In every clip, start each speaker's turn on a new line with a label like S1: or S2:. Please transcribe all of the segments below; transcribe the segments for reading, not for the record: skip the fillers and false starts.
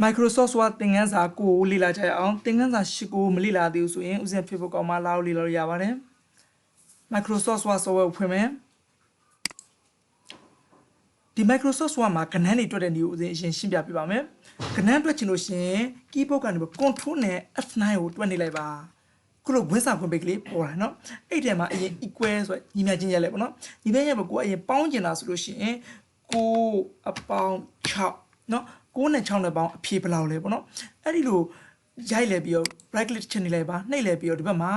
S1: Microsoft ว่าသင်ခန်းစာကိုလေ့လာကြရအောင်သင်ခန်းစာရှိကိုမလေ့လာသေးဘူးဆိုရင်ဥစဉ် Facebook ကောင်မှလာလို့လေ့လာလို့ရပါတယ် Microsoft ว่า software ဖွင့်မယ်ဒီ Microsoft ว่าမှာကဏ္ဍတွေတွက်တဲ့နေကိုဥစဉ်အရင်ရှင်းပြပေးပါမယ်ကဏ္ဍတွက်ချင်လို့ရှင် keyboard ကနေ control နဲ့ F9 ကိုတွက်နေလိုက်ပါခုလိုဝင်စာခွင့်ပိတ်ကလေးပေါ်လာเนาะအဲ့ထဲမှာအရင် equal ဆိုညီမျှချင်းရက်လဲပေါ့เนาะညီမျှရက်ကိုအရင်ပေါင်းကျင်တာဆိုလို့ရှိရင်9အပေါင်း6เนาะ9နဲ့6နဲ့ပေါင်းအဖြေဘယ်လောက်လဲပေါ့နော်အဲ့ဒီလိုရိုက်လဲပြီးတော့ right click ချက်နေလိုက်ပါနှိပ်လဲပြီးတော့ဒီဘက်မှာ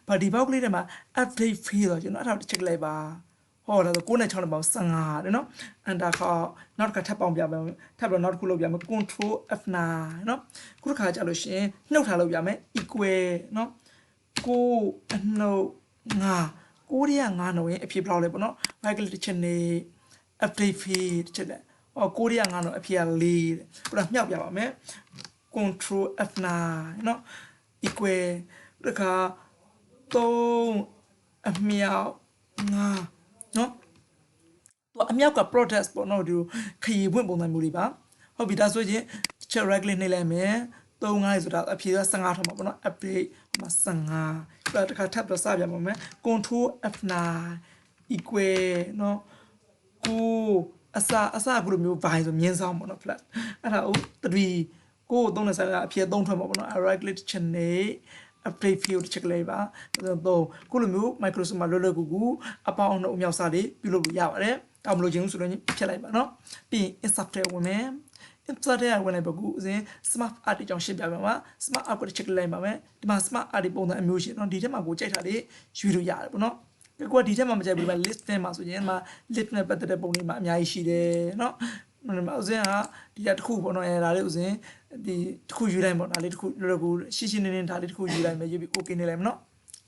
S1: ဗဒီဘောက်ကလေးထဲမှာ update field ဆိုကျွန်တော်အဲ့ဒါတစ်ချက်လိုက်ပါဟောဒါဆို9နဲ့6နဲ့ပေါင်း15တယ်နော် enter ခေါက်နောက်တစ်ခါထပ်ပေါင်းပြမယ်ထပ်ပြီးတော့နောက်တစ်ခုလုပ်ပြမယ် control F9 နော်ခုတစ်ခါကြာလို့ရှင်နှုတ်ထားလုပ်ပြမယ် equal နော်9အနှုတ်9 9ရဲ့9နှုတ်ရင်အဖြေဘယ်လောက်လဲပေါ့နော် right click တစ်ချက်နေ update field တစ်ချက်လိုက်9ရက်9တော့အဖြေက4တဲ့ဟိုဒါမြောက်ပြပါမယ် control F9 เนาะ equal တခါ3အမြောက်5เนาะသူအမြောက်က protest ပေါ့เนาะဒီခရီးပွင့်ပုံစံမျိုးလေးပါဟုတ်ပြီဒါဆိုရင် check right click နှိပ်လိုက်မယ်3 5ဆိုတာအဖြေက15ထောက်မှာပေါ့เนาะ update မှာ15ဒါတခါထပ်ပြီးစပြပါမယ် control F9 equal เนาะအစအခုလိုမျိုးဘိုင်းဆိုမြင်းဆောင်ပေါ့နော် flat အဲ့ဒါ3ကို3နဲ့ဆက်တာအဖြေ3ထွက်မှာပေါ့နော် right click ချက်နေ update field ချက်လိုက်ပါ3ခုလိုမျိုး Microsoft မှာလွယ်လွယ်ကူကူအပေါင်းအနှုတ်အမြောက်စားလေးပြုလုပ်လို့ရပါတယ်တောင်းမလို့ခြင်းဆိုတော့ဖြတ်လိုက်ပါနော်ပြီးရင် insert ထဲဝင်မယ် insert ထဲဝင်လိုက်ပါကူအစဉ် smart art အကြောင်းရှင်းပြပါမှာ smart art ကိုချက်လိုက်ပါမယ်ဒီမှာ smart art ပုံစံအမျိုးရှိနော်ဒီထဲမှာကိုကြိုက်တာလေးရွေးလို့ရတယ်ပေါ့နော်ကိုကဒီထက်မှမကြိုက်ဘူးဒီမှာ list ထဲမှာဆိုရင်ဒီမှာ list နဲ့ပတ်သက်တဲ့ပုံတွေမှာအများကြီးရှိတယ်เนาะဥစဉ်ကဒီတစ်ခုပေါ့เนาะအဲဒါလေးဥစဉ်ဒီတစ်ခုယူလိုက်ပေါ့ဒါလေးတစ်ခုလောလောကူရှင်းရှင်းနေနေဒါလေးတစ်ခုယူလိုက်မယ်ယူပြီး okay နေလိုက်မယ်เนาะ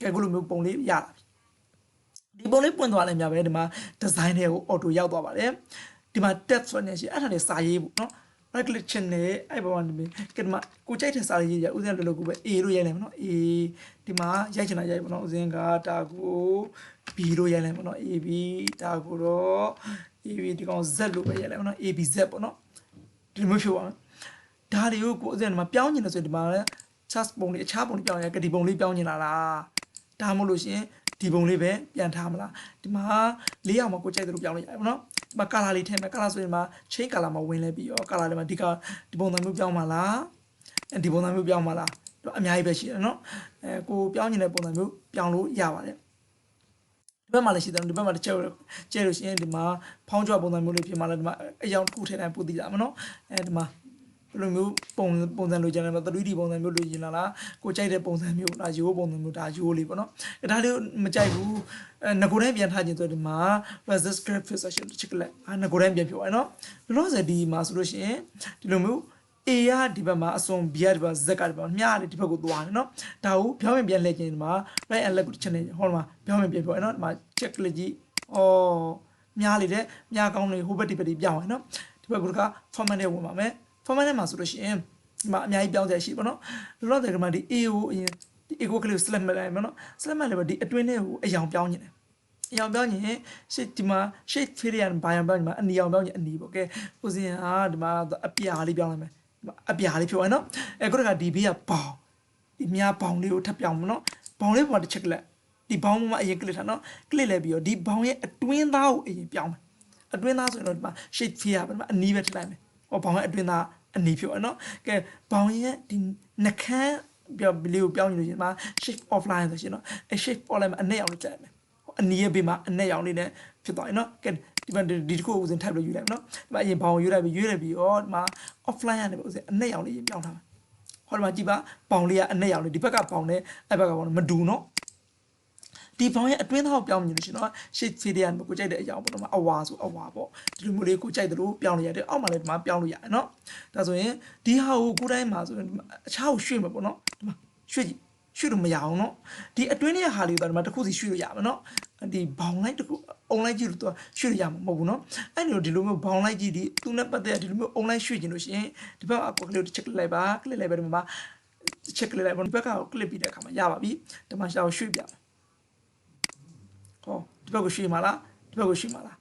S1: ကဲခုလိုမျိုးပုံလေးရလာပြီဒီပုံလေးပွင့်သွားလိုက်များပဲဒီမှာ design တွေကို auto ရောက်သွားပါတယ်ဒီမှာ text ဆိုနေရှိအဲ့ဒါလေးစာရေးပေါ့เนาะ right click ချင်နေအဲ့ပေါ်ကနေကဲဒီမှာကိုကြိုက်တဲ့စာလေးရေးရဥစဉ်လောလောကူပဲ A လို့ရိုက်လိုက်မယ်เนาะ A ဒီမှာရိုက်ချင်တာရိုက်ပေါ့เนาะဥစဉ်ကဒါကို B လို့ရိုက်လိုက်ပေါ့နော် AB ဒါကိုတော့ AB ဒီကောင် Z လို့ပဲရိုက်လိုက်ပေါ့နော် ABZ ပေါ့နော်ဒီမျိုးဖြစ်ပါမယ်ဒါတွေကိုကိုယ်အစင်ဒီမှာပြောင်းနေတယ်ဆိုရင်ဒီမှာ chart ပုံလေးအခြားပုံလေးပြောင်းရကဒီပုံလေးပြောင်းနေတာလားဒါမှမဟုတ်လို့ရှင်ဒီပုံလေးပဲပြန်ထားမလားဒီမှာ၄အောင်မှာကိုကြိုက်တယ်လို့ပြောင်းလိုက်ရတယ်ပေါ့နော်ဒီမှာ color လေးထည့်မယ် color ဆိုရင်မှာ chain color မှာဝင်လဲပြီးရော color လေးမှာဒီပုံစံမျိုးပြောင်းပါလားဒီပုံစံမျိုးပြောင်းပါလားတော့အများကြီးပဲရှိတယ်နော်ကိုပြောင်းနေတဲ့ပုံစံမျိုးပြောင်းလို့ရပါတယ်ဒီဘက်မှာလည်းရှိတယ်ဒီဘက်မှာတစ်ချက်ကျဲလို့ရှိရင်ဒီမှာဖောင်းကြွပုံစံမျိုးလေးဖြစ်မှာလဲဒီမှာအယောင်တစ်ခုထည့်တိုင်းပို့တည်တာမနော်ဒီမှာဘယ်လိုမျိုးပုံစံလိုချင်လဲ3D ပုံစံမျိုးလိုချင်လားကိုကြိုက်တဲ့ပုံစံမျိုးဒါရိုးပုံစံမျိုးဒါရိုးလေးပေါ့နော်ဒါလေးမကြိုက်ဘူးငကိုတိုင်းပြန်ထားခြင်းဆိုဒီမှာ resist script session တစ်ချက်လက်ငကိုတိုင်းပြန်ပြောရနော်လောလောဆယ်ဒီမှာဆိုလို့ရှိရင်ဒီလိုမျိုးA ရဒီဘက်မှာအစွန် B ရဒီဘက် Z ကဒီဘက်မြားတယ်ဒီဘက်ကိုသွားတယ်နော်ဒါကိုပြောင်းပြန်လှည့်ခြင်းဒီမှာ right and left ကိုတစ်ချက်နေဟောဒီမှာပြောင်းပြန်ပြောရနော်ဒီမှာ check လေးကြည့်မြားလေတဲ့မြားကောင်းလေးဟိုဘက်ဒီဘက်ဒီပြောင်းရနော်ဒီဘက်က format နဲ့ဝင်ပါမယ် format နဲ့မှာဆိုလို့ရှိရင်ဒီမှာအများကြီးပြောင်းကြရှိပါနော်လောလောဆယ်ဒီမှာဒီ A ကိုအရင်ဒီ A ကိုကလေး select မှတ်လိုက်မယ်နော် select မှတ်လိုက်ပါဒီအတွင်းထဲကိုအယောင်ပြောင်းနေတယ်အယောင်ပြောင်းရင်ရှေ့ဒီမှာ shape field ရဘာယောင်ပြောင်းဒီမှာအနီယောင်ပြောင်းရင်အနီပေါ့ကဲဥစဉ်ဟာဒီမှာအပြာလေးပြောင်းလိုက်မယ်အပြာလေးဖြစ်သွားနော်ခုတခါဒီဘေးကဘောင်ဒီမြားဘောင်လေးကိုထပ်ပြောင်းမနော်ဘောင်လေးပေါ်တစ်ချက်လက်ဒီဘောင်မှာအရင်ကလစ်ထားနော်ကလစ်လဲပြီးတော့ဒီဘောင်ရဲ့အတွင်းသားကိုအရင်ပြောင်းမယ်အတွင်းသားဆိုရင်တော့ဒီမှာ shape field ရပါဒီမှာအနီးပဲထည့်လိုက်မယ်ဘောင်ရဲ့အတွင်းသားအနီးဖြစ်သွားနော်ကဲဘောင်ရဲ့ဒီနှခမ်းပြောလေးကိုပြောင်းနေလို့ရှင်မှာ shape offline ဆိုရှင်နော်အဲ shape offline မှာအနက်ရောင်လေးတက်လိုက်မယ်အနီးရဲ့ဘေးမှာအနက်ရောင်လေးနဲ့ဖြစ်သွားရင်နော်ကဲဒီမှာဒီတစ်ခုဥစဉ် type လို့ယူလိုက်နော်ဒီမှာအရင်ဘောင်ကိုယူလိုက်ပြီးတော့ဒီမှာ offline ရနေပဲဥစဉ်အနက်ရောင်လေးပြောင်းထားမယ်ဟောဒီမှာကြည့်ပါဘောင်လေးကအနက်ရောင်လေးဒီဘက်ကဘောင်နဲ့အဲ့ဘက်ကဘောင်နဲ့မတူနော်ဒီဘောင်ရဲ့အတွင်းသားကိုပြောင်းနေလို့ရှင်နော် shape field ရနေကိုကြိုက်တဲ့အရာပေါ့နော်အဝါဆိုအဝါပေါ့ဒီလိုမျိုးလေးကိုကြိုက်တယ်လို့ပြောင်းလို့ရတယ်အောက်မှာလည်းဒီမှာပြောင်းလို့ရတယ်နော်ဒါဆိုရင်ဒီဟာကိုကိုတိုင်းမှာဆိုရင်အခြားကိုရွှေ့မှာပေါ့နော်ဒီမှာရွှေ့ကြည့်ရွှေ့လို့မရအောင်နော်ဒီအတွင်းထဲဟာလေးတော့ဒီမှာတစ်ခုစီရွှေ့လို့ရမှာနော်ဒီဘောင်လိုက်တစ်ခုအုံလိုက်ကြည့်လို့တော့ရွှေ့ရမှာမဟုတ်ဘူးเนาะအဲ့လိုဒီလိုမျိုးဘောင်လိုက်ကြည့်ဒီသူနဲ့ပတ်သက်ဒီလိုမျိုးအုံလိုက်ရွှေ့ကျင်လို့ရှိရင်ဒီဘက်အကွက်ကလေးကို check လိုက်ပါကလစ်လိုက်ပါဒီမှာ check လိုက်ပါဒီဘက်ကကို click ပြီးတဲ့အခါမှာရပါပြီဒီမှာရှာကိုရွှေ့ပြမယ်ဟောဒီဘက်ကိုရွှေ့မှာလားဒီဘက်ကိုရွှေ့မှာလာ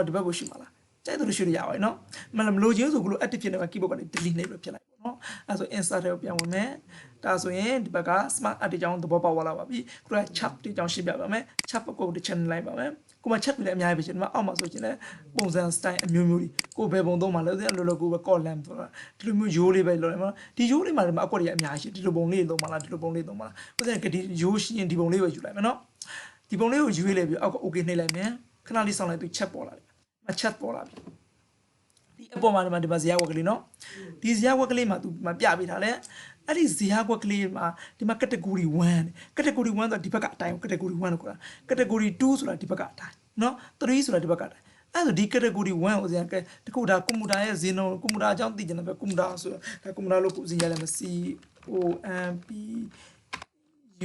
S1: းဒီဘက်ကိုရွှေ့မှာလား ကြိုက်တယ်လို့ရွှေ့လို့ရပါတယ်နော်မလို့ချင်းဆိုကလို့ active ဖြစ်နေမှာ keyboard ကနေ delete နေလို့ဖြစ်လိုက်ပေါ့နော်အဲဆို insert ကိုပြန်ဝင်မယ်ဒါဆိုရင်ဒီဘက်က smart art ကြောင်းသဘောပေါက်လာပါပြီခုနက chap တွေကြောင်းရှင်းပြပါမယ် chap ကိုတစ်ချက်လိုက်ပါမယ်ကိုမ chat တွေလည်းအများကြီးပဲရှင်ဒီမှာအောက်မှာဆိုရင်လည်းပုံစံ style အမျိုးမျိုးတွေကိုဘယ်ပုံသုံးမှာလဲဥစဉ်လောလောကိုပဲ column ဆိုတာဒီလိုမျိုးရိုးလေးပဲလောတယ်မနော်ဒီရိုးလေးမှာဒီမှာအကွက်တွေအများကြီးရှိဒီလိုပုံလေးသုံးမှာလားဒီလိုပုံလေးသုံးမှာလားဥစဉ်ကဒီရိုးရှင်ဒီပုံလေးပဲယူလိုက်မယ်နော်ဒီပုံလေးကိုယူရလေပြီးအောက်က okay နှိပ်လိုက်မယ်ခဏလေးစောင့်လိုက်ပြီး chat ပေါ်လာတယ်မ chat ပေါ်လာပြီဒီအပေါ်မှာဒီမှာဇာတ်ဝက်ကလေးနော်ဒီဇာတ်ဝက်ကလေးမှာသူမပြပေးထားလဲအဲ့ဒီဇာတ်ဝက်ကလေးမှာဒီမှာ category 1 category 1ဆိုတာဒီဘက်ကအတိုင်း category 1လို့ခေါ်တာ category 2ဆိုတာဒီဘက်ကအတိုင်းနော်3ဆိုတာဒီဘက်ကအတိုင်းအဲ့ဆိုဒီ category 1ကိုဇာတ်ကတခုဒါကွန်ပျူတာရဲ့ဇင်းလုံးကွန်ပျူတာအကြောင်းသိကြတယ်ပဲကွန်ပျူတာဆိုတာဒါကွန်ပျူတာလို့ကိုဇင်းရလဲမ C O M P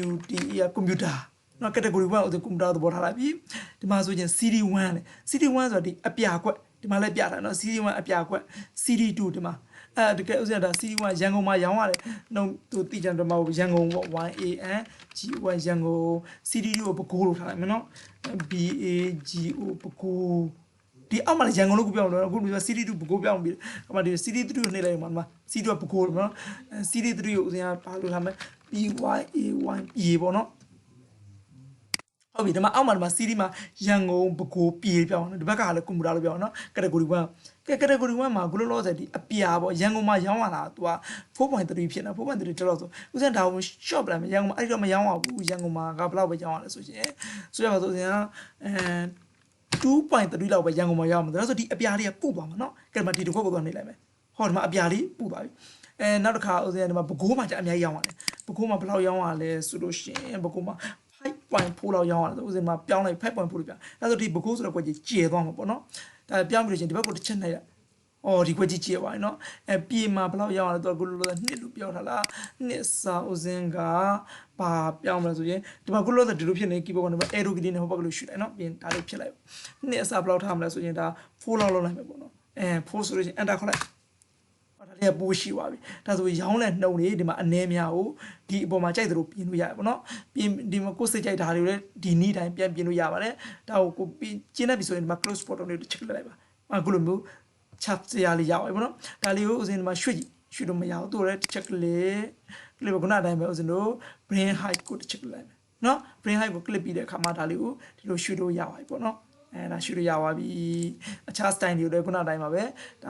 S1: U T E ကွန်ပျူတာနော် category 1ကိုကွန်ပျူတာသဘောထားလိုက်ပြီဒီမှာဆိုရင် CD1 လေ CD1 ဆိုတာဒီအပြာကွက်ဒီမှာလည်းပြတာနော် CD1 အပြာကွက် CD2 ဒီမှာတကယ်ဥစ္စာဒါ CD1 ရန်ကုန်မှာရောင်းရတယ်နှုံသူတိကျတယ်မဟုတ်ရန်ကုန်ပေါ့ YANGO ရန်ကုန် CD2 ကိုပကိုးလို့ထားလိုက်မယ်နော် BAGO ပကိုးဒီအောက်မှာလည်းရန်ကုန်လို့ကိုပြောင်းလို့အခုဒီ CD2 ပကိုးပြောင်းပြီးအမှဒီ CD3 ကိုနှိပ်လိုက်မှာဒီမှာ CD2 ပကိုးလို့နော် CD3 ကိုဥစ္စာဘာလို့ထားမလဲ BYAY ပေါ့နော်ဟုတ်ပြီဒီမှာအောက်မှာဒီမှာ CD မှာရန်ကုန်ပကိုးပြေပြောင်းဒီဘက်ကလည်းကွန်ပျူတာလို့ပြောင်းနော် category 1ကဲ category 1မှာဂလိုလောဆယ်ဒီအပြာပေါ့ရန်ကုန်မှာရောင်းရတာသူက 4.3 ဖြစ်နေ 4.3 တော်တော်ဆိုဥစဉ်ဒါကို shop လိုက်မယ်ရန်ကုန်မှာအဲ့တော့မရောင်းရဘူးရန်ကုန်မှာကဘယ်လောက်ပဲရောင်းရလဲဆိုရင်ဆိုရပါဆိုရင်2.3 လောက်ပဲရန်ကုန်မှာရောင်းမှာဒါဆိုဒီအပြာလေးကပုသွားမှာနော်ကဲဒီမှာဒီတစ်ခွက်ကိုသွားနေလိုက်မယ်ဟောဒီမှာအပြာလေးပုသွားပြီနောက်တစ်ခါဥစဉ်ဒီမှာဘကိုးမှာじゃအများကြီးရောင်းရတယ်ဘကိုးမှာဘယ်လောက်ရောင်းရလဲဆိုလို့ရှိရင်ဘကိုးမှာ5.4 လောက်ရောင်းရတယ်ဥစဉ်မှာပြောင်းလိုက်5.4လို့ပြောင်းဒါဆိုဒီဘကိုးဆိုတော့ကွက်ကြီးကျဲသွားမှာပေါ့နော်ဒါပြောင်းပြီးလို့ရှိရင်ဒီဘက်ကိုတစ်ချက်နှိပ်လိုက်အော်ဒီကွက်ကြီးကျဲသွားပြီနော်ပြေမှာဘယ်လောက်ရောင်းရလဲတော့ကိုလိုလိုနှစ်လို့ပြောထားလားနှစ်စာဥစဉ်ကဘာပြောင်းမလဲဆိုရင်ဒီမှာကိုလိုလိုဒီလိုဖြစ်နေ keyboard ကနေ arrow key နဲ့ဟိုဘက်ကလို့ရှူလိုက်နော်ပြင်ဒါလေးဖြစ်လိုက်နှစ်အစားဘယ်လောက်ထားမလဲဆိုရင်ဒါ4လောက်လောက်လိုက်မယ်ပေါ့နော်4ဆိုလို့ရှိရင် enter ခေါက်လိုက်ဒါလေးကပိုးရှိသွားပြီဒါဆိုရောင်းလဲနှုံနေဒီမှာအနည်းများကိုဒီအပေါ်မှာကြိုက်သလိုပြင်လို့ရတယ်ပေါ့နော်ပြင်ဒီမှာကိုယ်စိတ်ကြိုက်တာတွေလည်းဒီနေ့တိုင်းပြန်ပြင်လို့ရပါတယ်ဒါကိုကိုကျင်းနေပြီဆိုရင်ဒီမှာ close button လေးကိုချက်လိုက်ပါအခုလိုမျိုးချက်စရာလေးရအောင်ပေါ့နော်ဒါလေးကိုဥစဉ်ဒီမှာရွှေ့လို့မရဘူးသူ့လည်းချက်ကလေးကခုနအတိုင်းပဲဥစဉ်တို့ brain height ကိုချက်လိုက်မယ်နော် brain height ကို click ပြီးတဲ့အခါမှာဒါလေးကိုဒီလိုရွှေ့လို့ရပါပြီပေါ့နော်ဒါရှုလို့ရပါပြီအခြား style တွေလည်းခုနအတိုင်းပါပဲဒ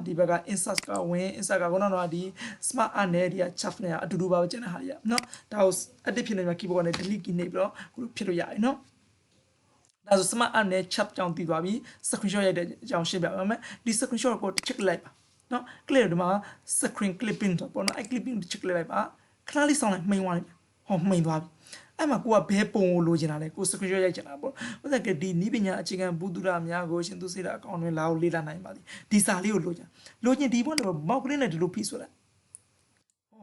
S1: ါဒီဘက်က insert ကဝင် insert ကခုနကတော့ဒီ smart art နဲ့ဒီက chap နဲ့အတူတူပါပဲကျန်တဲ့ဟာတွေကเนาะဒါကို edit ဖြစ်နေမှာ keyboard နဲ့ delete key နှိပ်ပြီးတော့ခုလိုဖြစ်လို့ရတယ်เนาะဒါဆို smart art နဲ့ chap ကြောင်းတည်သွားပြီ screenshot ရိုက်တဲ့အကြောင်းရှင်းပြပါမယ်ဒီ screenshot ကို check လိုက်ပါเนาะ click ဒီမှာ screen clipping တော့ပေါ့เนาะအဲ့ clipping check လိုက်ပါခဏလေးစောင့်လိုက်မှိန်သွားတယ်ဟောမှိန်သွားပြီအဲ့မှာကိုကဘဲပုံကိုလိုချင်တာလေကို screenshot ရိုက်ချင်တာပေါ့ဥစ္စာကဒီနီးပညာအခြေခံဘူဒ္ဓရာများကိုရှင်သူစေတာအကောင့်တွေလာကိုလေ့လာနိုင်ပါသည်ဒီစာလေးကိုလိုချင်ဒီဘက်တော့မောက်ကလေးနဲ့ဒီလိုဖိဆိုလိုက်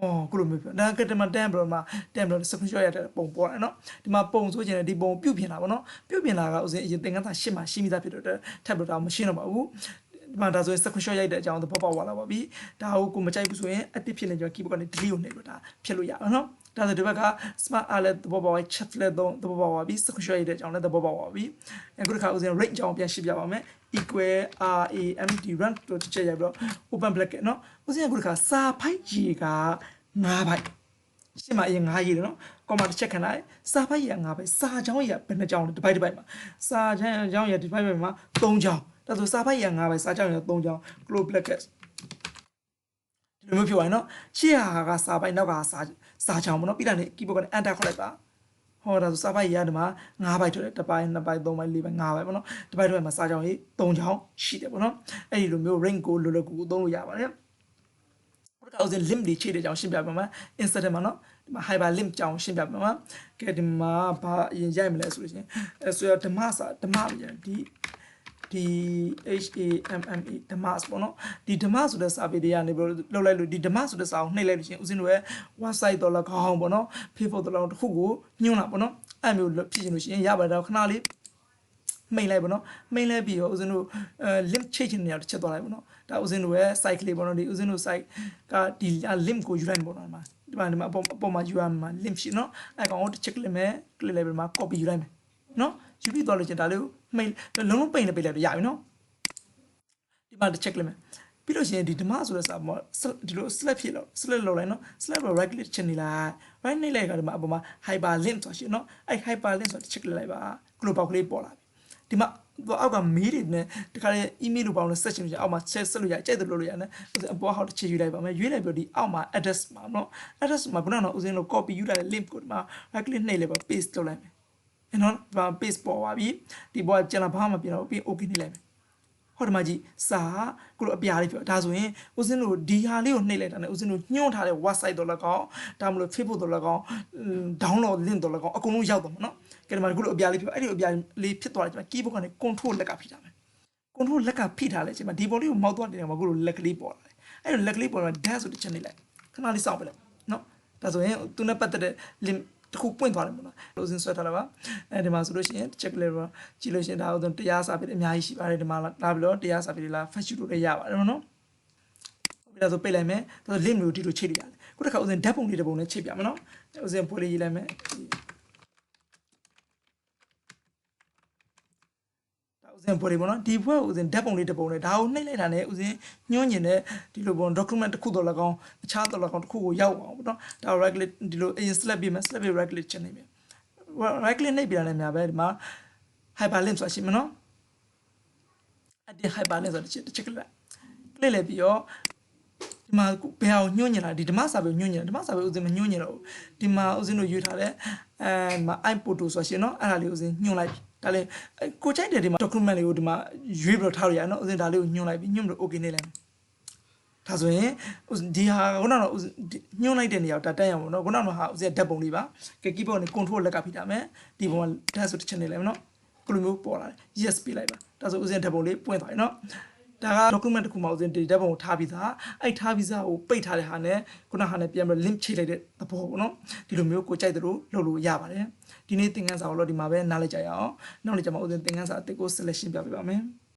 S1: အော်ကိုလိုမျိုးပြောဒါကတမတန်ဘရမှာတန်ဘရ screenshot ရတဲ့ပုံပေါ်တယ်နော်ဒီမှာပုံဆိုချင်တယ်ဒီပုံပြုတ်ပြင်တာပေါ့နော်ပြုတ်ပြင်တာကဥစဉ်အရင်သင်္ကန်းစာရှစ်မှာရှင်းပြီးသားဖြစ်တော့ထပ်ပြီးတော့မရှင်းတော့ပါဘူးဒီမှာဒါဆိုရင် screenshot ရိုက်တဲ့အကြောင်းသဘောပေါက်သွားလာပါပြီဒါကိုမကြိုက်ဘူးဆိုရင် active ဖြစ်နေကြ keyboard ကနေ delete ကိုနှိပ်လို့ဒါဖြစ်လို့ရအောင်နော်ဒါဆိုဒီဘက်က smart art လည်းသဘောပေါက်ပါ chat လည်းသဘောပေါက်ပါပြီ screenshot ရိုက်တဲ့အကြောင်းလည်းသဘောပေါက်ပါပြီအခုတစ်ခါဥစဉ် rate အကြောင်းပြန်ရှင်းပြပါမယ် equal RAMD rank တို့တစ်ချက်ရိုက်ပြီးတော့ open bracket เนาะဥစဉ်အခုတစ်ခါစာဖိုက်ရေက9 byte ရှင်းမအရင်9ရေးတယ်เนาะ comma တစ်ချက်ခံလိုက်စာဖိုက်ရေက9 byte စာချောင်းရေကဘယ်နှချောင်းလဲတစ် byte မှာစာချောင်းရေဒီ byte မှာ3ချောင်းဒါဆိုစာဖိုက်ရေက9 byte စာချောင်းရေ3ချောင်း close bracket ဒီလိုမျိုးဖြစ်သွားရင်เนาะရှေ့ဟာကစာပိုက်နောက်ကစာချောင်းပေါ့နော်ပြီးတာနဲ့ keyboard ကနေ enter ခေါက်လိုက်ပါဟောဒါဆိုစာပိုက်ရဒီမှာ9 byte ထွက်တယ်1 byte 2 byte 3 byte 4 byte 5 byte ပေါ့နော်1 byte ထွက်မှာစာချောင်းကြီး3ချောင်းရှိတယ်ပေါ့နော်အဲ့ဒီလိုမျိုး range ကိုလိုလိုကူသုံးလို့ရပါတယ်ဘုရားဥစဉ် limit တွေချိန်တဲ့အကြောင်းရှင်းပြပါမယ် insert မှာနော်ဒီမှာ hyper limit အကြောင်းရှင်းပြပါမယ်ကဲဒီမှာဘာအရင်ရိုက်မလဲဆိုလို့ရှိရင်ဆိုရဓမ္မပြန်ဒီHAMME ဓမ္မပေါ့နော်ဒီဓမ္မဆိုတဲ့စာပေတွေကနေပြီးလောက်လိုက်လို့ဒီဓမ္မဆိုတဲ့စာကိုနှိပ်လိုက်လို့ရှင်ဦးစင်းတို့ရဲ့ website တော့၎င်းပေါ့နော် Facebook တော့၎င်းတစ်ခုကိုညွှန်းတာပေါ့နော်အဲ့မျိုးဖြစ်ရှင်လို့ရှင်ရပါတယ်တော့ခဏလေးမိန်လိုက်ပေါ့နော်မိန်လဲပြီးတော့ဦးစင်းတို့link ချိတ်ချင်နေရတစ်ချက်သွားလိုက်ပေါ့နော်ဒါဦးစင်းတို့ရဲ့ site ကလေးပေါ့နော်ဒီဦးစင်းတို့ site ကဒီ link ကိုယူလိုက်ပေါ့နော်ဒီမှာအပေါ်မှာယူရမှာ link ရှိနော်အဲ့ကောင်ကိုတစ်ချက် click မယ် click လိုက်ပြီးမှာ copy ယူလိုက်မယ်နော်ယူပြီးတော့လို့ချင်းဒါလေးကိုမိန်လုံးလုံးပိတ်နေပိတ်လိုက်တော့ရပြီနော် ဒီမှာတစ်ချက်လိုက်မယ်ပြီးလို့ရှိရင်ဒီဓမ္မဆိုတဲ့စာပေါ်ဒီလို select ဖြစ်လို့ select လုပ်လိုက်နော် select လို့ right click ချင်နေလိုက် right နှိပ်လိုက်ကဒီမှာအပေါ်မှာ hyperlink ဆိုရှင်နော်အဲ့ hyperlink ဆိုတစ်ချက်လိုက်ပါကလိုပေါက်လေးပေါ်လာပြီဒီမှာအောက်ကမေးတွေနဲ့တခါလေ email လိုပေါင်းနဲ့ search လုပ်ရအောက်မှာ set လုပ်ရကြိုက်တယ်လို့လုပ်ရနော်အပေါ်ဟောက်တစ်ချေယူလိုက်ပါမယ်ရွေးလိုက်ပြီးဒီအောက်မှာ address မှာနော် address မှာခုနကတော့ဦးစင်းလို့ copy ယူထားတဲ့ link ကိုဒီမှာ right click နှိပ်လိုက်ပါ paste လုပ်လိုက်မယ်နော်ဒီမှာ paste ပေါ်သွားပြီဒီပေါ်ကကျန်တာဘာမှမပြင်တော့ပြီး okay နှိပ်လိုက်မယ်ဟောဒီမှာကြည့်စာကိုလိုအပြားလေးပြောဒါဆိုရင်ဦးစင်းတို့ဒီဟာလေးကိုနှိပ်လိုက်တာနဲ့ဦးစင်းတို့ညွှန်းထားတဲ့ website တော့လည်းကောင်းဒါမှမဟုတ် Facebook တော့လည်းကောင်း download link တော့လည်းကောင်းအကုန်လုံးရောက်တော့မှာနော်ကဲဒီမှာကိုလိုအပြားလေးပြောအဲ့ဒီအပြားလေးဖြစ်သွားတယ်ကျွန်တော် keyboard ကနေ control လက်ကဖိထားမယ် control လက်ကဖိထားလဲချိန်မှာဒီပေါ်လေးကိုမောက်သွားတယ်မှာကိုလိုလက်ကလေးပေါ်လာတယ်အဲ့လိုလက်ကလေးပေါ်လာ dash ဆိုတဲ့ချက်နှိပ်လိုက်ခဏလေးစောင့်ပြလိုက်နော်ဒါဆိုရင်သူနဲ့ပတ်သက်တဲ့ link တခုပွင့်သွားတယ်ပေါ့နော်လို့စင်ဆွဲထားတာပါအဲဒီမှာဆိုလို့ရှိရင် check လေးတော့ကြည့်လို့ရှိရင်ဒါတော့တရားစာပေအများကြီးရှိပါတယ်ဒီမှာလာပြီးတော့တရားစာပေတွေလာ fetch လုပ်လို့ရပါတယ်နော်ဟုတ်ပြီဒါဆိုပိတ်လိုက်မယ်ဒါဆို link မျိုးဒီလိုချိတ်လိုက်ရတယ်ခုတစ်ခါဥစဉ်ဓာတ်ပုံလေးတစ်ပုံနဲ့ချိတ်ပြမယ်နော်ဥစဉ်ဖွေးလေးရေးလိုက်မယ်ဥစဉ်ဖွေးလေးပေါ့နော်ဒီဘွဲဥစဉ်ဓာတ်ပုံလေးတစ်ပုံနဲ့ဒါကိုနှိပ်လိုက်တာနဲ့ဥစဉ်ညွှန်းညင်တဲ့ဒီလိုပုံ document တစ်ခုတော့၎င်းအခြားတော့၎င်းတစ်ခုကိုရောက်အောင်ပေါ့နော်ဒါ right click ဒီလို select ပြီးမယ် select ပြီး right click ချက်နေမယ် right click နှိပ်ပြတာလည်းများပဲဒီမှာ hyperlink ဆိုတာရှိမှာနော်အဲ့ဒီ hyperlink ဆိုတာတစ်ချက် click လိုက်ပြီးတော့ဒီမှာဘယ်အောင်ညွှန်းညင်လာဒီဓမ္မစာပေညွှန်းညင်ဓမ္မစာပေဥစဉ်မညွှန်းညင်တော့ဒီမှာဥစဉ်တို့ရွေးထားတဲ့ဒီမှာ i photo ဆိုတာရှိနော်အဲ့ဒါလေးဥစဉ်ညွှန်းလိုက်ဒါလေးကိုကြိုက်တယ်ဒီမှာ document လေးကိုဒီမှာရွေးပြီးတော့ထားလို့ရနော်ဥစဉ်ဒါလေးကိုညွှန်းလိုက်ပြီးညွှန်းပြီး okay နေလိုက်မယ်ဒါဆိုရင်ဒီဟာခုနကတော့ညွှန်းလိုက်တဲ့နေရာကိုတက်ရအောင်ပေါ့နော်ခုနကတော့ဟာဥစဉ်ဓာတ်ပုံလေးပါကဲ keyboard နဲ့ control လက်ကဖိထားမယ်ဒီပုံက dash ဆိုတစ်ချက်နေလိုက်မယ်နော်ကလိုမျိုးပေါ်လာတယ် yes ပေးလိုက်ပါဒါဆိုဥစဉ်ဓာတ်ပုံလေးပွင့်သွားပြီနော်ဒါက document တစ်ခုမှဥစဉ်ဒီဓာတ်ပုံကိုထားပြီးသားအဲ့ထားပြီးသားကိုပိတ်ထားတဲ့ဟာနဲ့ခုနဟာနဲ့ပြန်ပြီး link ချိတ်လိုက်တဲ့သဘောပေါ့နော်ဒီလိုမျိုးကိုကြိုက်တယ်လို့လုပ်လို့ရပါတယ်ဒီနေ့သင်ခန်းစာကိုတော့ဒီမှာပဲနားလိုက်ကြရအောင်နောက်နေ့ကျမှဥစဉ်သင်ခန်းစာအသစ်ကို selection ပြပေးပါမယ်